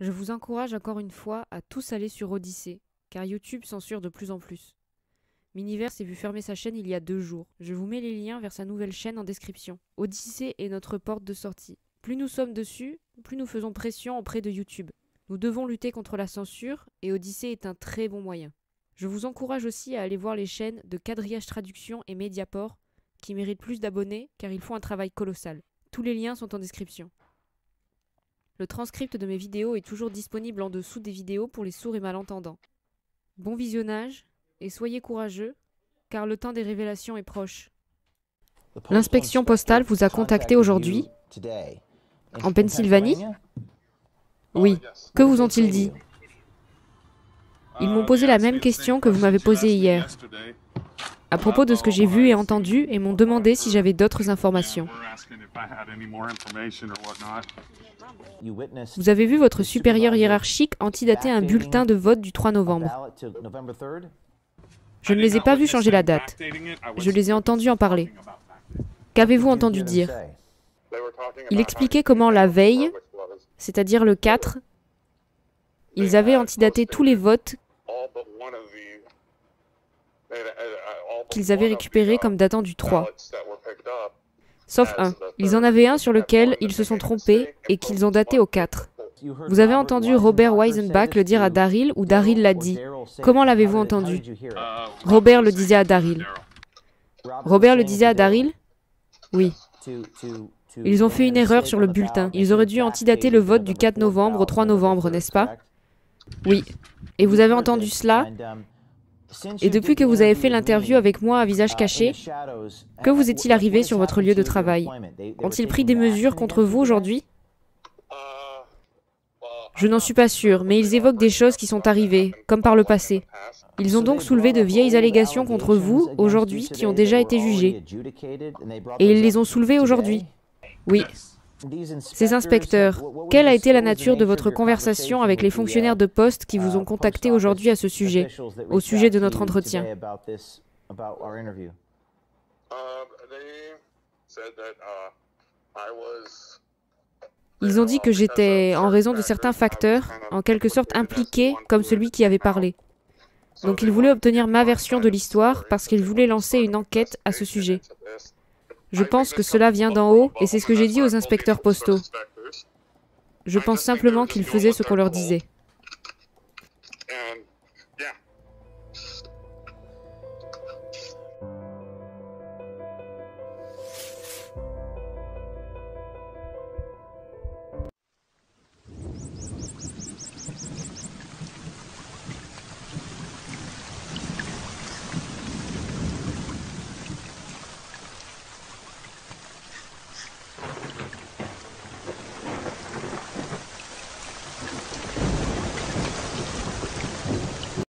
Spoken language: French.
Je vous encourage encore une fois à tous aller sur Odyssée, car YouTube censure de plus en plus. Miniverse s'est vu fermer sa chaîne il y a 2 jours. Je vous mets les liens vers sa nouvelle chaîne en description. Odyssée est notre porte de sortie. Plus nous sommes dessus, plus nous faisons pression auprès de YouTube. Nous devons lutter contre la censure et Odyssée est un très bon moyen. Je vous encourage aussi à aller voir les chaînes de Quadrillage Traduction et Mediaport qui méritent plus d'abonnés car ils font un travail colossal. Tous les liens sont en description. Le transcript de mes vidéos est toujours disponible en dessous des vidéos pour les sourds et malentendants. Bon visionnage et soyez courageux car le temps des révélations est proche. L'inspection postale vous a contacté aujourd'hui en Pennsylvanie? Oui. Que vous ont-ils dit? Ils m'ont posé la même question que vous m'avez posée hier, à propos de ce que j'ai vu et entendu, et m'ont demandé si j'avais d'autres informations. Vous avez vu votre supérieur hiérarchique antidater un bulletin de vote du 3 novembre. Je ne les ai pas vus changer la date. Je les ai entendus en parler. Qu'avez-vous entendu dire? Il expliquait comment la veille, c'est-à-dire le 4, ils avaient antidaté tous les votes qu'ils avaient récupérés comme datant du 3. Sauf un. Ils en avaient un sur lequel ils se sont trompés et qu'ils ont daté au 4. Vous avez entendu Robert Weisenbach le dire à Daryl ou Daryl l'a dit? Comment l'avez-vous entendu? Robert le disait à Daryl. Robert le disait à Daryl? Oui. Ils ont fait une erreur sur le bulletin. Ils auraient dû antidater le vote du 4 novembre au 3 novembre, n'est-ce pas? Oui. Et vous avez entendu cela? Et depuis que vous avez fait l'interview avec moi à visage caché, que vous est-il arrivé sur votre lieu de travail? Ont-ils pris des mesures contre vous aujourd'hui? Je n'en suis pas sûre, mais ils évoquent des choses qui sont arrivées, comme par le passé. Ils ont donc soulevé de vieilles allégations contre vous, aujourd'hui, qui ont déjà été jugées. Et ils les ont soulevées aujourd'hui. Oui. Ces inspecteurs, quelle a été la nature de votre conversation avec les fonctionnaires de poste qui vous ont contacté aujourd'hui à ce sujet, au sujet de notre entretien? Ils ont dit que j'étais, en raison de certains facteurs, en quelque sorte impliqué comme celui qui avait parlé. Donc ils voulaient obtenir ma version de l'histoire parce qu'ils voulaient lancer une enquête à ce sujet. Je pense que cela vient d'en haut et c'est ce que j'ai dit aux inspecteurs postaux. Je pense simplement qu'ils faisaient ce qu'on leur disait.